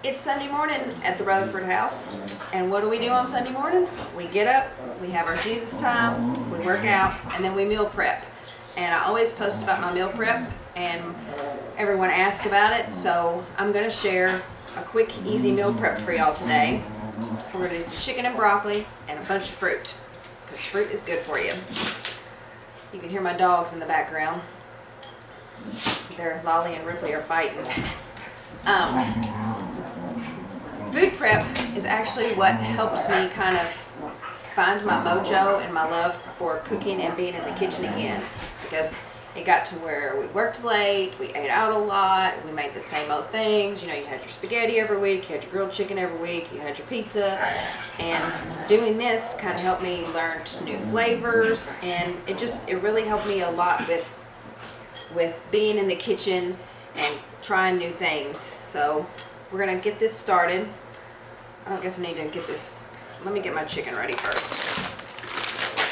It's Sunday morning at the Rutherford house, and what do we do on Sunday mornings? We get up, we have our Jesus time, we work out, and then we meal prep. And I always post about my meal prep, and everyone asks about it, so I'm going to share a quick, easy meal prep for y'all today. We're going to do some chicken and broccoli and a bunch of fruit, because fruit is good for you. You can hear my dogs in the background. Lolly and Ripley are fighting. Food prep is actually what helps me kind of find my mojo and my love for cooking and being in the kitchen again, because it got to where we worked late, we ate out a lot, we made the same old things. You know, you had your spaghetti every week, you had your grilled chicken every week, you had your pizza, and doing this kind of helped me learn new flavors, and it really helped me a lot with being in the kitchen and trying new things. So we're gonna get this started. I don't guess I need to get this. Let me get my chicken ready first.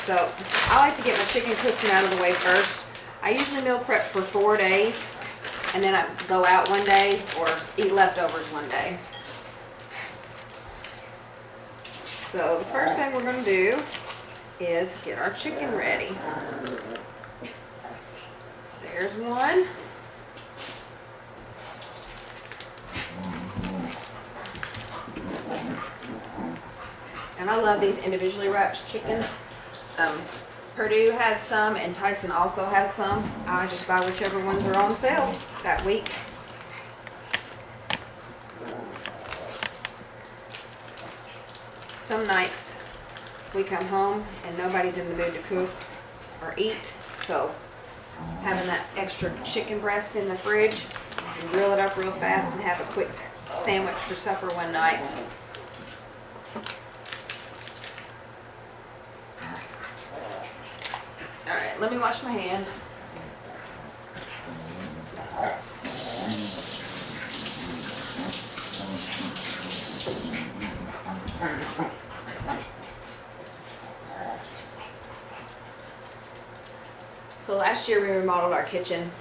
So I like to get my chicken cooked and out of the way first. I usually meal prep for 4 days, and then I go out one day or eat leftovers one day. So the first thing we're gonna do is get our chicken ready. There's one. And I love these individually wrapped chickens. Purdue has some and Tyson also has some. I just buy whichever ones are on sale that week. Some nights we come home and nobody's in the mood to cook or eat, so having that extra chicken breast in the fridge, you can grill it up real fast and have a quick sandwich for supper one night. Alright, let me wash my hand. So last year we remodeled our kitchen.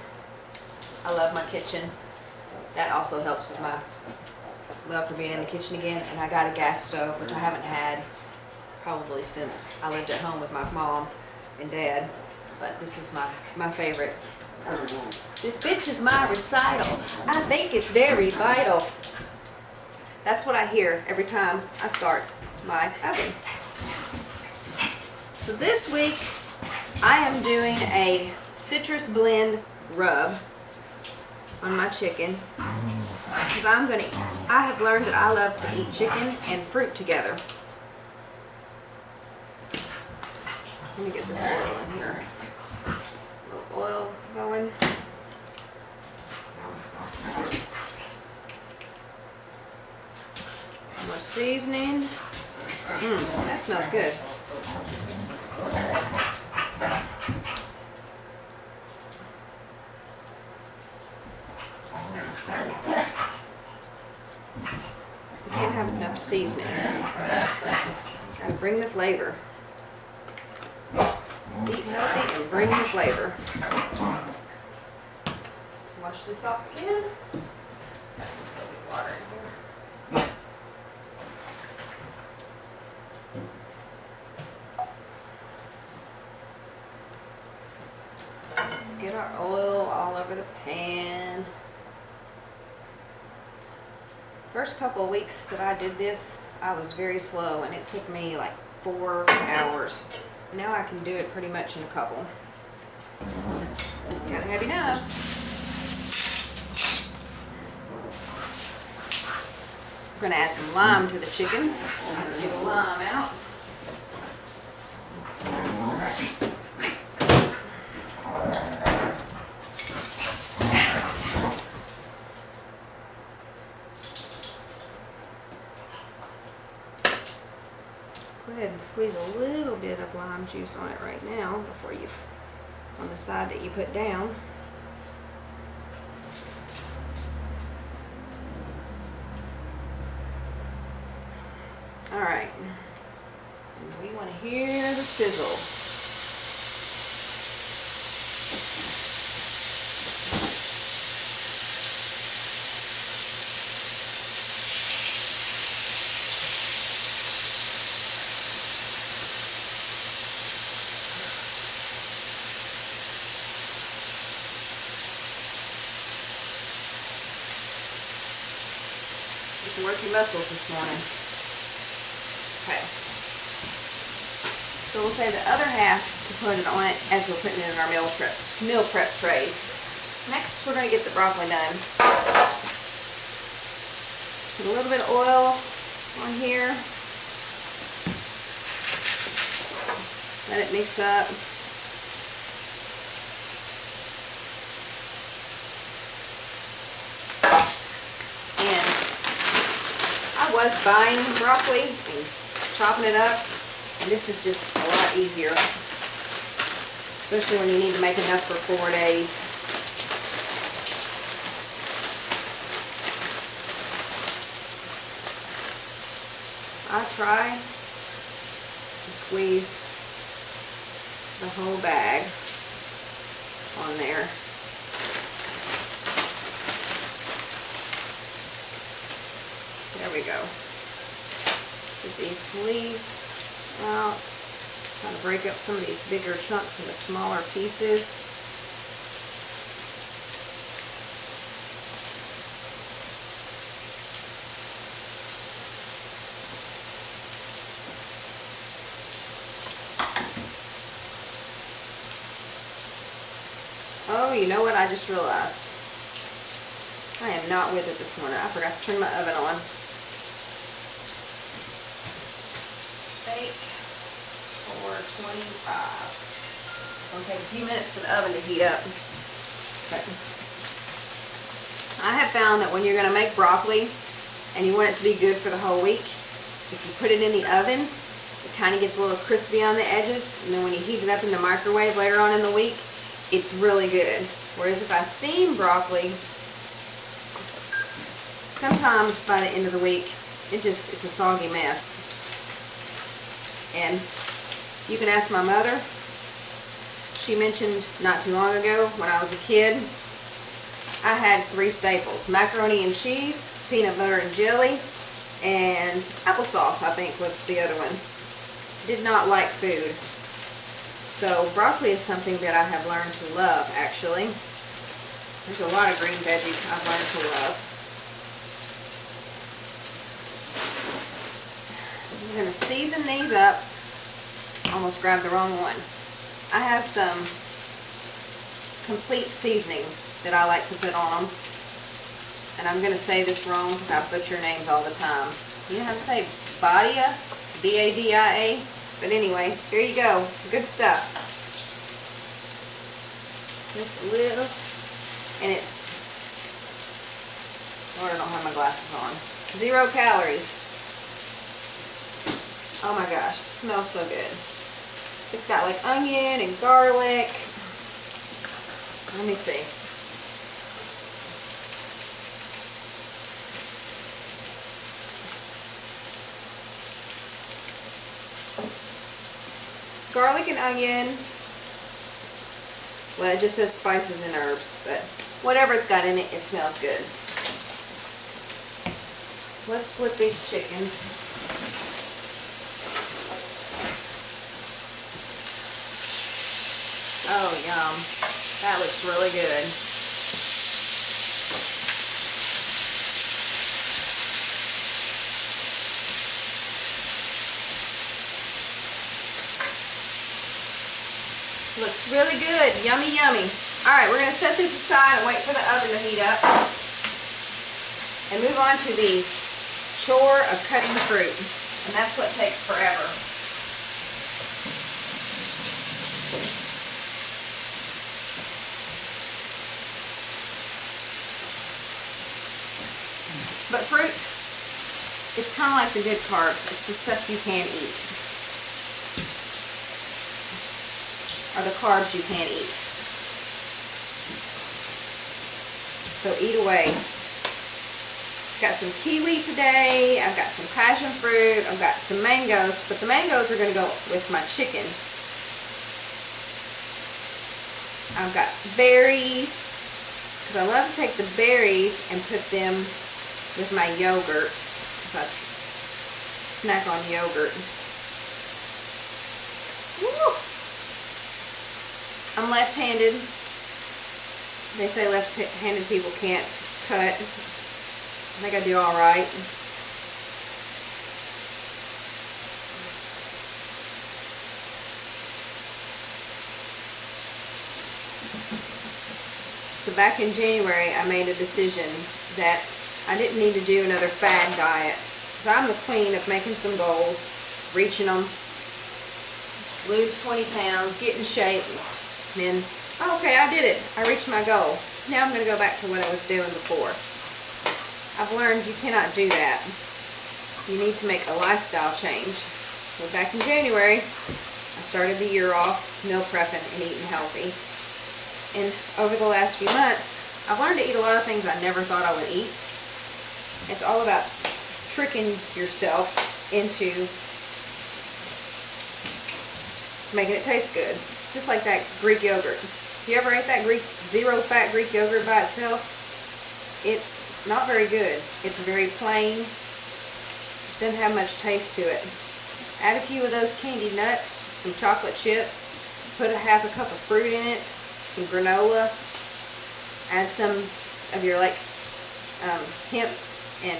I love my kitchen. That also helps with my love for being in the kitchen again. And I got a gas stove, which I haven't had probably since I lived at home with my mom and dad, but this is my favorite. This bitch is my recital. I think it's very vital. That's what I hear every time I start my oven. So this week I am doing a citrus blend rub on my chicken, because I have learned that I love to eat chicken and fruit together. Let me get this oil in here. A little oil going. More seasoning. That smells good. You can't have enough seasoning. Gotta bring the flavor. Eat healthy and bring the flavor. Let's wash this off again. Got some soapy water in here. Let's get our oil all over the pan. First couple of weeks that I did this, I was very slow, and it took me like 4 hours. Now I can do it pretty much in a couple. Got heavy knives. We're going to add some lime to the chicken. Get the lime out. Go ahead and squeeze a little bit of lime juice on it right now before on the side that you put down. Alright, we want to hear the sizzle. You can work your muscles this morning. Okay. So we'll save the other half to put it on it as we're putting it in our meal prep trays. Next, we're going to get the broccoli done. Put a little bit of oil on here. Let it mix up. And I was buying broccoli and chopping it up, and this is just a lot easier, especially when you need to make enough for 4 days. I try to squeeze the whole bag on there. There we go. Get these leaves out. Trying to break up some of these bigger chunks into smaller pieces. Oh, you know what? I just realized. I am not with it this morning. I forgot to turn my oven on. Bake for 25. It's going to take a few minutes for the oven to heat up. Okay. I have found that when you're going to make broccoli and you want it to be good for the whole week, if you put it in the oven, it kind of gets a little crispy on the edges, and then when you heat it up in the microwave later on in the week, it's really good. Whereas if I steam broccoli, sometimes by the end of the week, it's a soggy mess. And you can ask my mother. She mentioned not too long ago, when I was a kid, I had 3 staples: macaroni and cheese, peanut butter and jelly, and applesauce, I think was the other one. Did not like food. So broccoli is something that I have learned to love, actually. There's a lot of green veggies I've learned to love. I'm going to season these up. Almost grabbed the wrong one. I have some complete seasoning that I like to put on them. And I'm going to say this wrong because I butcher names all the time. You know how to say Badia? B-A-D-I-A? But anyway, here you go. Good stuff. Just a little. And it's, Lord, I don't have my glasses on. 0 calories. Oh my gosh, it smells so good. It's got like onion and garlic. Let me see. Garlic and onion. Well, it just says spices and herbs, but whatever it's got in it, it smells good. So let's split these chickens. Oh, yum. That looks really good. Looks really good. Yummy, yummy. Alright, we're going to set these aside and wait for the oven to heat up. And move on to the chore of cutting fruit. And that's what takes forever. But fruit, it's kind of like the good carbs. It's the stuff you can eat. Or the carbs you can't eat. So eat away. Got some kiwi today. I've got some passion fruit. I've got some mangoes. But the mangoes are going to go with my chicken. I've got berries. Because I love to take the berries and put them with my yogurt. Because I snack on yogurt. Woo! I'm left-handed. They say left-handed people can't cut. I think I do all right. So back in January, I made a decision that I didn't need to do another fad diet. So I'm the queen of making some goals, reaching them, lose 20 pounds, get in shape, then, oh, okay, I did it. I reached my goal. Now I'm going to go back to what I was doing before. I've learned you cannot do that. You need to make a lifestyle change. So back in January, I started the year off meal prepping and eating healthy. And over the last few months, I've learned to eat a lot of things I never thought I would eat. It's all about tricking yourself into making it taste good. Just like that Greek yogurt. If you ever ate that zero-fat Greek yogurt by itself, it's not very good. It's very plain. Doesn't have much taste to it. Add a few of those candied nuts, some chocolate chips, put half a cup of fruit in it, some granola, add some of your hemp and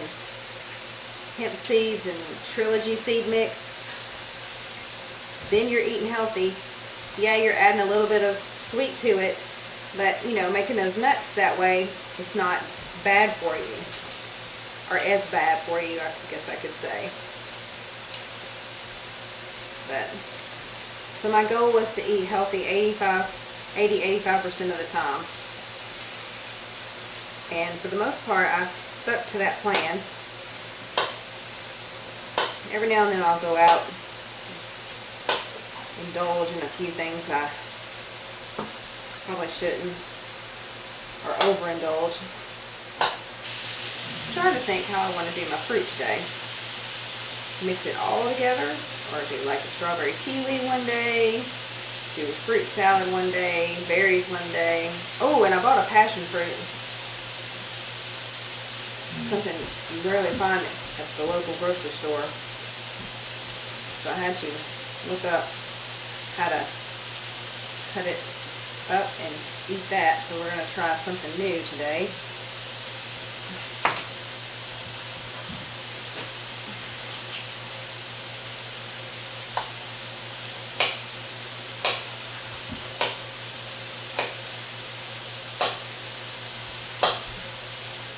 hemp seeds and trilogy seed mix. Then you're eating healthy. Yeah, you're adding a little bit of sweet to it, but you know, making those nuts that way, it's not bad for you, or as bad for you, I guess I could say. But so my goal was to eat healthy 80-85% of the time. And for the most part, I've stuck to that plan. Every now and then I'll go out, indulge in a few things I probably shouldn't, or overindulge. I'm trying to think how I want to do my fruit today. Mix it all together, or do like a strawberry kiwi one day, do a fruit salad one day, berries one day. Oh, and I bought a passion fruit. Something you rarely find at the local grocery store. So I had to look up how to cut it up and eat that. So we're going to try something new today.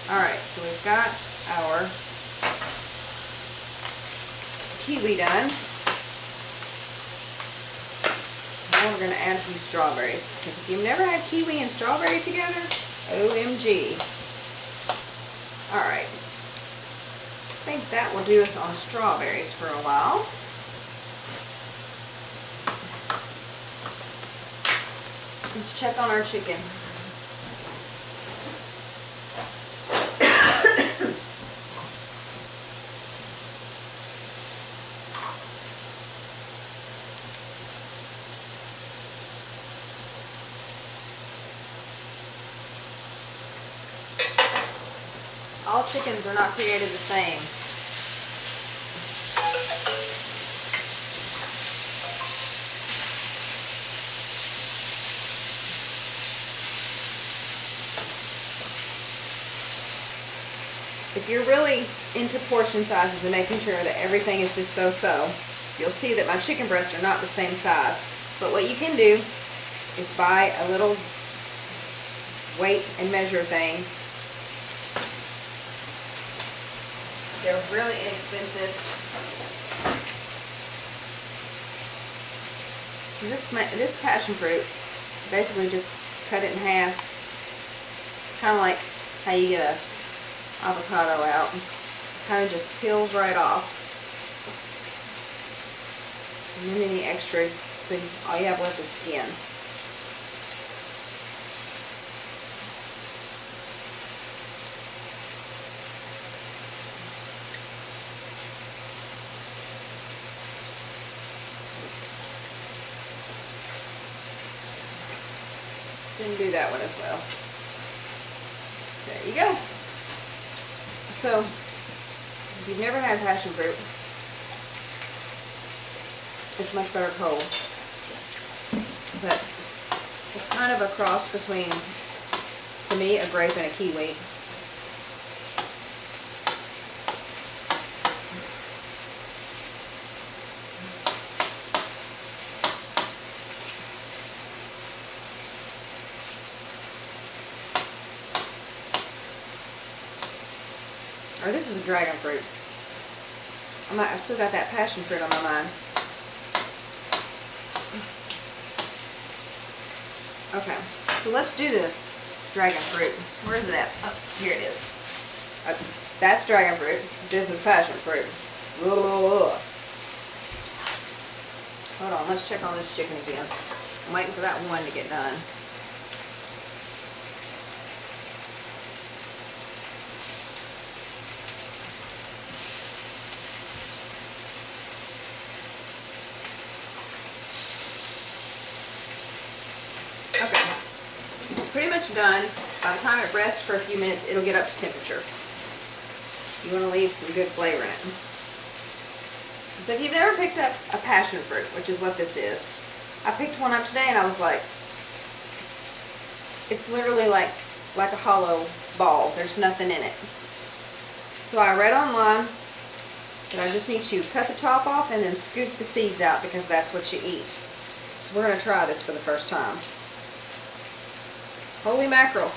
Alright, so we've got our kiwi done. Now we're going to add a few strawberries, because if you've never had kiwi and strawberry together, OMG. Alright, I think that will do us on strawberries for a while. Let's check on our chicken. All chickens are not created the same. If you're really into portion sizes and making sure that everything is just so-so, you'll see that my chicken breasts are not the same size. But what you can do is buy a little weight and measure thing. They're really inexpensive. So this passion fruit, basically just cut it in half. It's kind of like how you get a avocado out. It kind of just peels right off. And then any extra, so all you have left is skin. Didn't do that one as well. There you go. So, if you've never had passion fruit, it's much better cold. But it's kind of a cross between, to me, a grape and a kiwi. Or this is a dragon fruit. I've still got that passion fruit on my mind. Okay, so let's do the dragon fruit. Where is it at? Oh, here it is. That's dragon fruit. This is passion fruit. Whoa. Hold on, let's check on this chicken again. I'm waiting for that one to get done. Okay, it's pretty much done. By the time it rests for a few minutes, it'll get up to temperature. You want to leave some good flavor in it. So if you've never picked up a passion fruit, which is what this is, I picked one up today and I was like, it's literally like a hollow ball. There's nothing in it. So I read online that I just need to cut the top off and then scoop the seeds out because that's what you eat. So we're going to try this for the first time. Holy mackerel.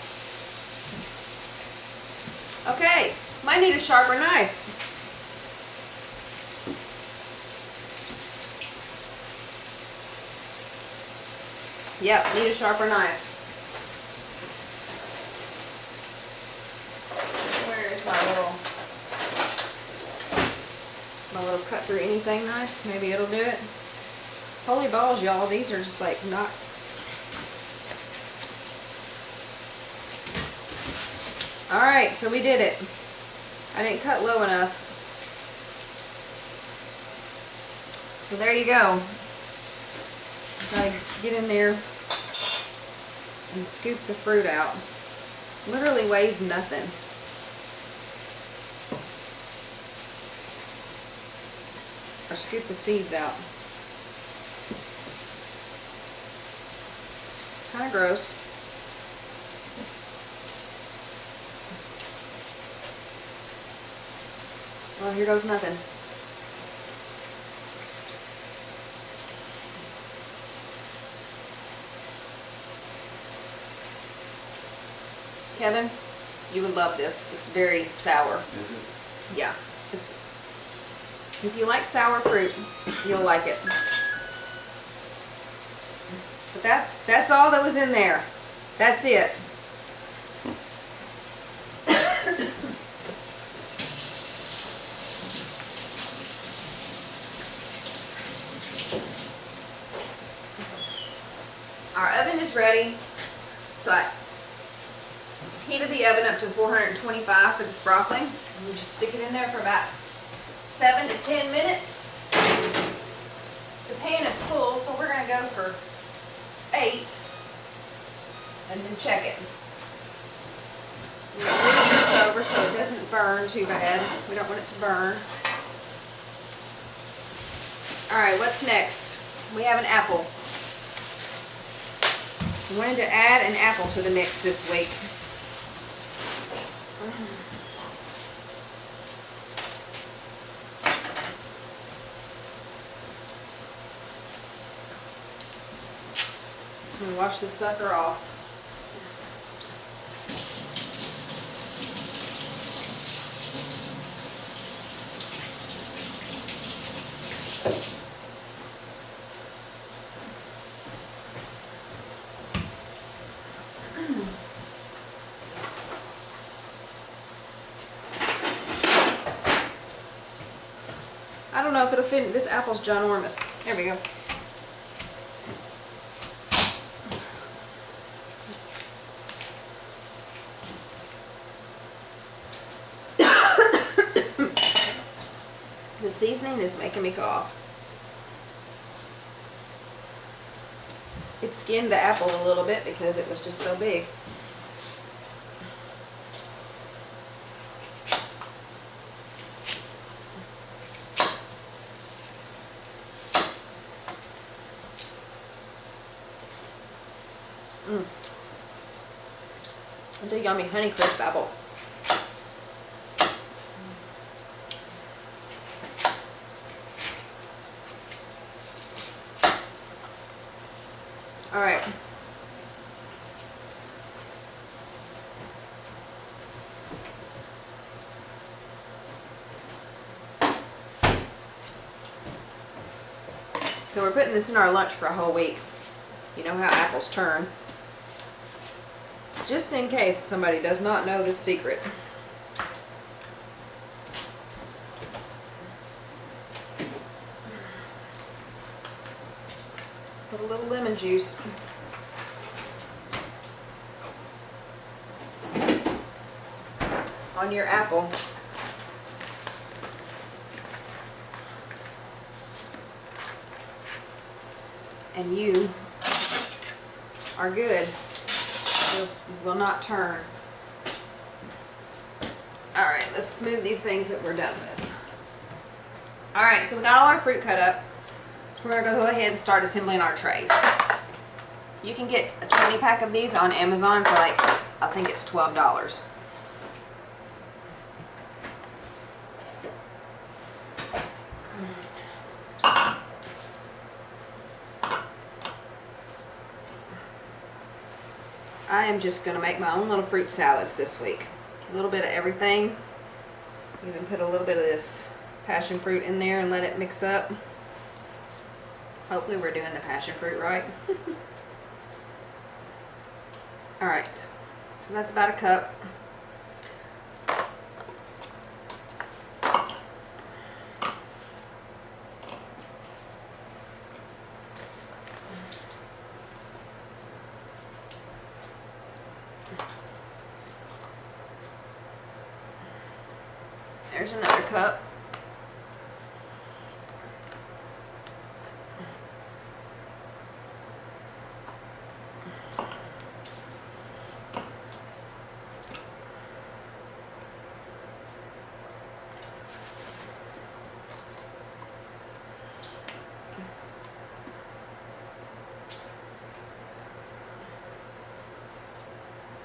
Okay, might need a sharper knife. Yep, need a sharper knife. Where is my little cut through anything knife? Maybe it'll do it. Holy balls, y'all, these are just like not. Alright, so we did it. I didn't cut low enough. So there you go. Gotta get in there and scoop the fruit out. Literally weighs nothing. Or scoop the seeds out. Kind of gross. Well, here goes nothing. Kevin, you would love this. It's very sour. Is it? Yeah. If you like sour fruit, you'll like it. But that's all that was in there. That's it. Our oven is ready. So I heated the oven up to 425 for this broccoli. And we just stick it in there for about 7 to 10 minutes. The pan is full, so we're going to go for 8 and then check it. We're going to move this over so it doesn't burn too bad. We don't want it to burn. Alright, what's next? We have an apple. We wanted to add an apple to the mix this week. I'm going to wash this sucker off. I don't know if it'll fit. This apple's ginormous. There we go. The seasoning is making me cough. It skinned the apple a little bit because it was just so big. It's a yummy Honeycrisp apple. All right. So we're putting this in our lunch for a whole week. You know how apples turn. Just in case somebody does not know this secret. Put a little lemon juice. On your apple. And you are good. This will not turn. Alright, let's move these things that we're done with. Alright, so we got all our fruit cut up. So we're going to go ahead and start assembling our trays. You can get a 20 pack of these on Amazon for like, I think it's $12. I am just going to make my own little fruit salads this week. A little bit of everything. Even put a little bit of this passion fruit in there and let it mix up. Hopefully we're doing the passion fruit right. Alright, so that's about a cup. There's another cup.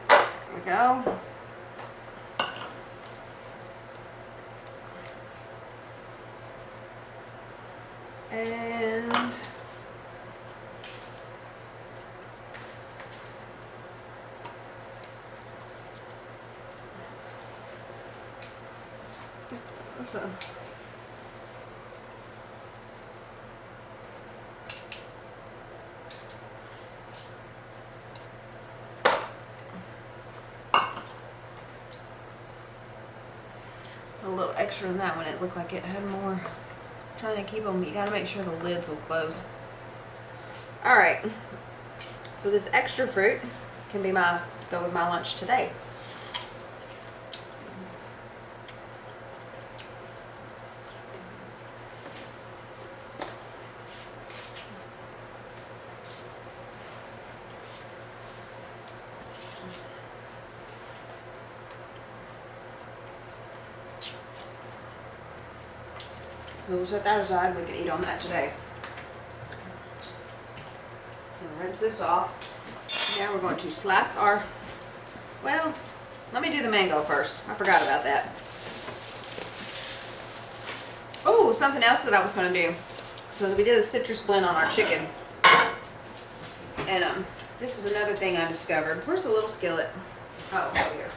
There we go. And what's a little extra in that one? It looked like it had more. Trying to keep them, you gotta make sure the lids will close. Alright, so this extra fruit can be go with my lunch today. We'll set that aside, we can eat on that today. Rinse this off. Now we're going to slice our, well, let me do the mango first. I forgot about that. Oh, something else that I was going to do. So we did a citrus blend on our chicken. And this is another thing I discovered. Where's the little skillet? Oh, over here.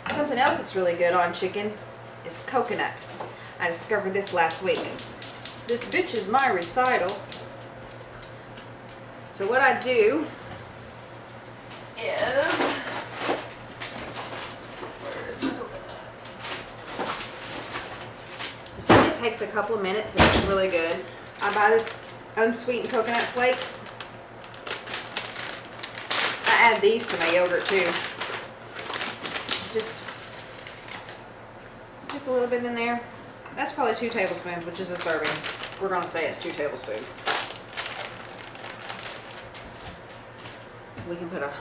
Something else that's really good on chicken is coconut. I discovered this last week. This bitch is my recital. So what I do is, where's the coconuts? This only takes a couple of minutes and it's really good. I buy this unsweetened coconut flakes. I add these to my yogurt too. Just stick a little bit in there. That's probably 2 tablespoons, which is a serving. We're going to say it's 2 tablespoons. We can put a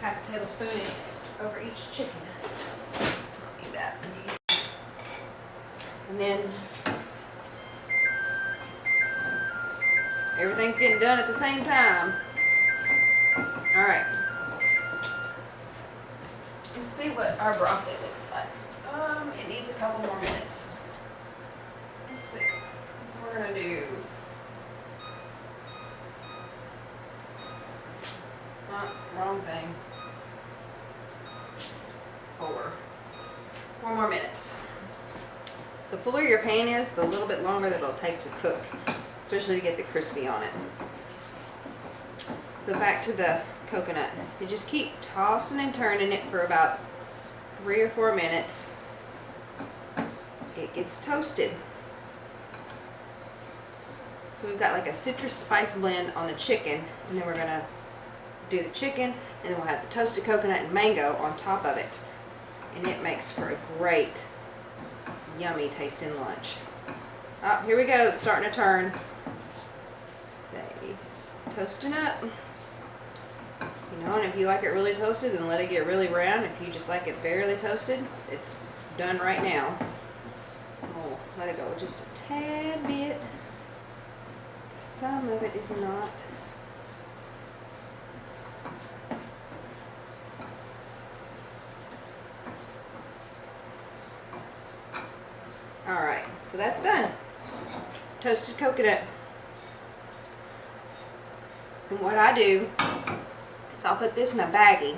half a tablespoon over each chicken. Need that. And then everything's getting done at the same time. Alright. Let's see what our broccoli looks like. It needs a couple more minutes. Let's see. So we're gonna do wrong thing. 4 more minutes. The fuller your pan is, the little bit longer that it'll take to cook, especially to get the crispy on it. So back to the coconut. You just keep tossing and turning it for about 3 or 4 minutes. It gets toasted. So we've got like a citrus spice blend on the chicken, and then we're gonna do the chicken, and then we'll have the toasted coconut and mango on top of it. And it makes for a great, yummy tasting lunch. Oh, here we go, it's starting to turn. Say, toasting up. You know, and if you like it really toasted, then let it get really brown. If you just like it barely toasted, it's done right now. Oh, let it go just a tad bit. Some of it is not. Alright, so that's done. Toasted coconut. And what I do is I'll put this in a baggie,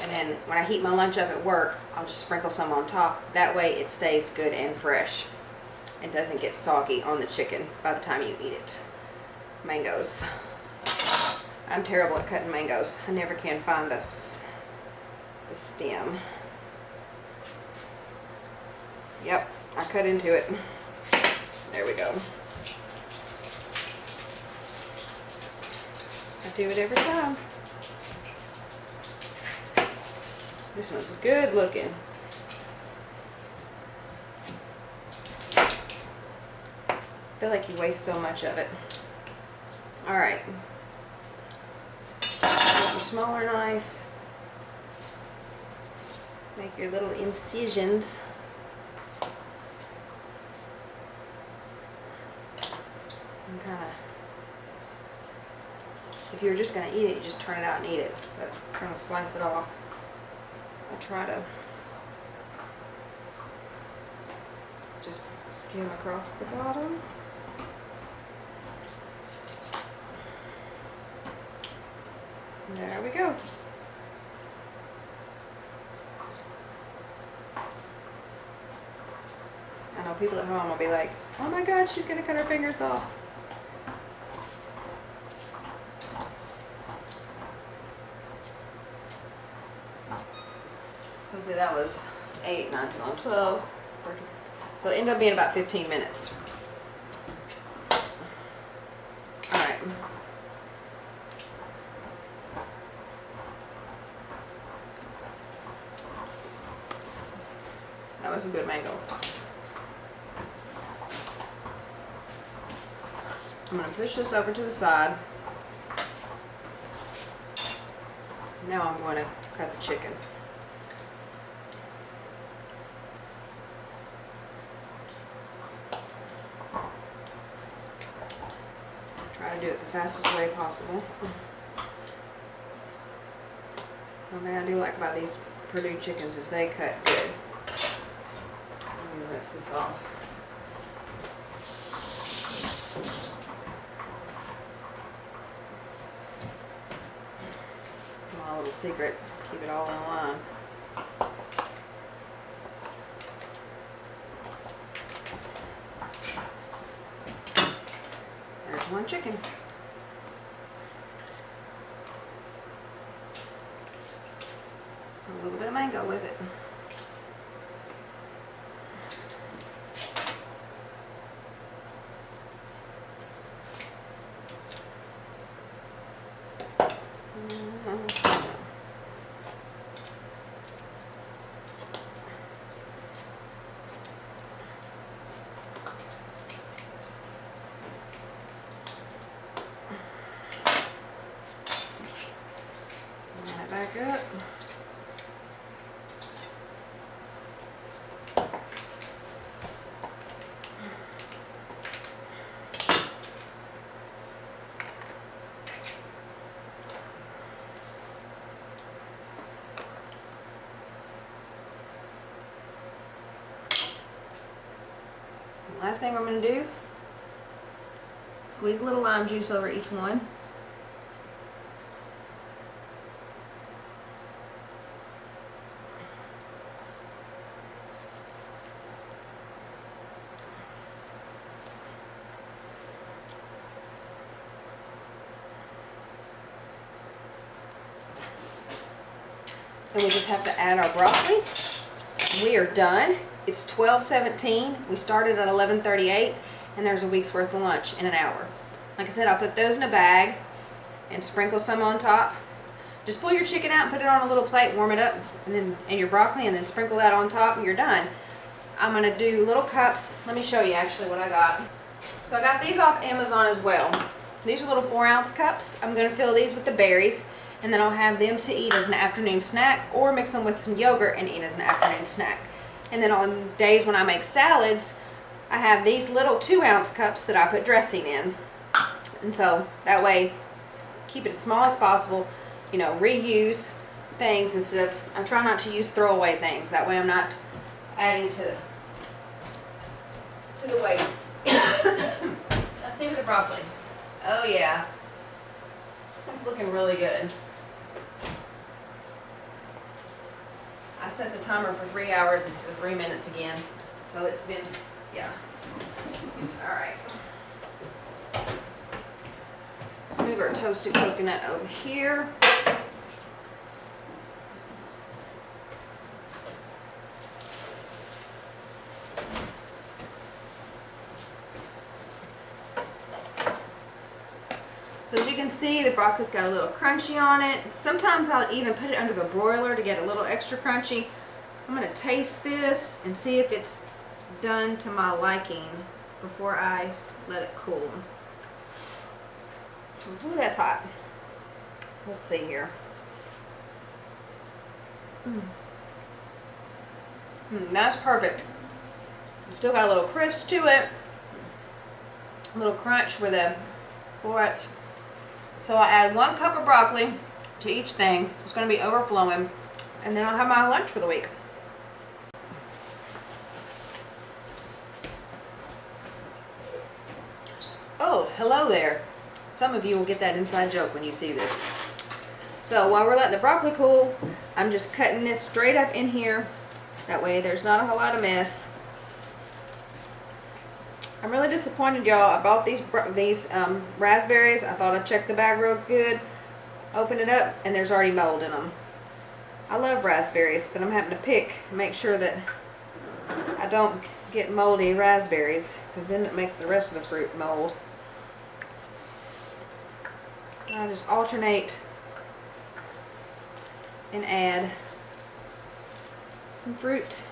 and then when I heat my lunch up at work, I'll just sprinkle some on top. That way it stays good and fresh and doesn't get soggy on the chicken by the time you eat it. Mangoes. I'm terrible at cutting mangoes. I never can find the stem. Yep, I cut into it. There we go. I do it every time. This one's good looking. I feel like you waste so much of it. Alright. Take your smaller knife. Make your little incisions. And kind of, if you're just going to eat it, you just turn it out and eat it. But I'm going to slice it off. I try to just skim across the bottom. There we go. I know people at home will be like, oh my God, she's going to cut her fingers off. So say that was 8, 9, 10, 11, 12, 13. So it ended up being about 15 minutes. Alright. That was a good mango. I'm going to push this over to the side. Now I'm going to cut the chicken. Try to do it the fastest way possible. One thing I do like about these Purdue chickens is they cut good. Let me rinse this off. My little secret, keep it all in line. There's one chicken. A little bit of mango with it. Back up. The last thing I'm going to do, squeeze a little lime juice over each one. and we just have to add our broccoli. We are done. It's 12:17. We started at 11:38, and there's a week's worth of lunch in an hour. Like I said, I'll put those in a bag and sprinkle some on top. Just pull your chicken out and put it on a little plate, warm it up, and your broccoli, and then sprinkle that on top, and you're done. I'm gonna do little cups. Let me show you actually what I got. So I got these off Amazon as well. These are little 4-ounce cups. I'm gonna fill these with the berries, and then I'll have them to eat as an afternoon snack, or mix them with some yogurt and eat as an afternoon snack. And then on days when I make salads, I have these little 2-ounce cups that I put dressing in. And so that way, keep it as small as possible, you know, reuse things instead of, I'm trying not to use throwaway things. That way I'm not adding to the waste. Let's see with the broccoli. Oh yeah, it's looking really good. I set the timer for 3 hours instead of 3 minutes again. So it's been, yeah. All right. Let's move our toasted coconut over here. So as you can see, the broccoli's got a little crunchy on it. Sometimes I'll even put it under the broiler to get a little extra crunchy. I'm going to taste this and see if it's done to my liking before I let it cool. Ooh, that's hot. Let's see here. That's perfect. Still got a little crisp to it. A little crunch for the florets. So I add 1 cup of broccoli to each thing. It's going to be overflowing. And then I'll have my lunch for the week. Oh, hello there. Some of you will get that inside joke when you see this. So while we're letting the broccoli cool, I'm just cutting this straight up in here. That way there's not a whole lot of mess. I'm really disappointed, y'all. I bought these raspberries. I thought I'd check the bag real good. Open it up, and there's already mold in them. I love raspberries, but I'm having to make sure that I don't get moldy raspberries, because then it makes the rest of the fruit mold. I just alternate and add some fruit.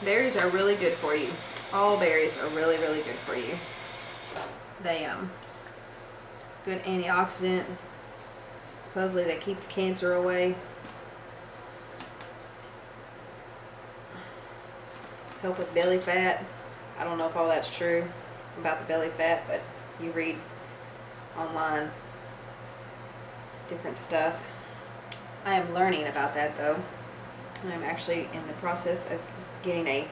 Berries are really good for you. All berries are really, really good for you. They good antioxidant. Supposedly they keep the cancer away. Help with belly fat. I don't know if all that's true about the belly fat, but you read online different stuff. I am learning about that though. I'm actually in the process of getting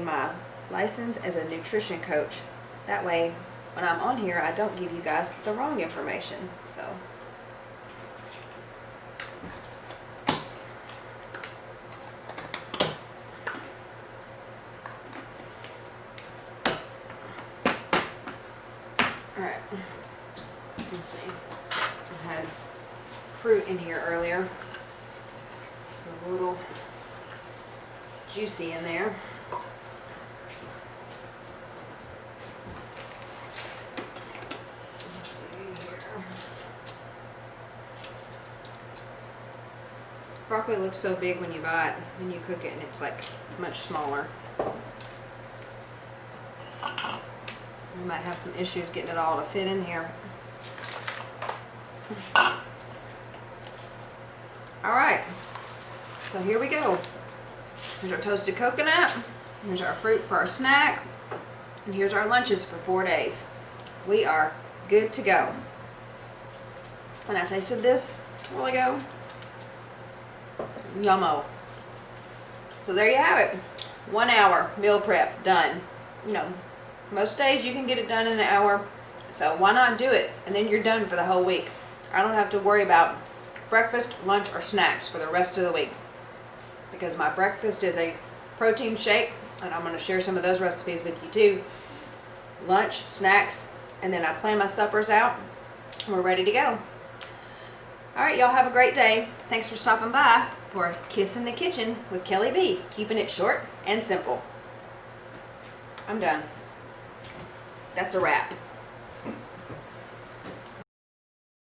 my license as a nutrition coach. That way, when I'm on here, I don't give you guys the wrong information. So, all right. Let's see. I had fruit in here earlier, so it's a little juicy in there. Let's see here. Broccoli looks so big when you buy it, when you cook it, and it's like much smaller. You might have some issues getting it all to fit in here. Alright, so here we go. Here's our toasted coconut, here's our fruit for our snack, and here's our lunches for 4 days. We are good to go. When I tasted this a while ago, yummo. So there you have it. 1 hour meal prep done. You know, most days you can get it done in an hour, so why not do it? And then you're done for the whole week. I don't have to worry about breakfast, lunch, or snacks for the rest of the week, because my breakfast is a protein shake, and I'm going to share some of those recipes with you too. Lunch, snacks, and then I plan my suppers out, and we're ready to go. All right, y'all have a great day. Thanks for stopping by for Kiss in the Kitchen with Kelly B. Keeping it short and simple. I'm done. That's a wrap.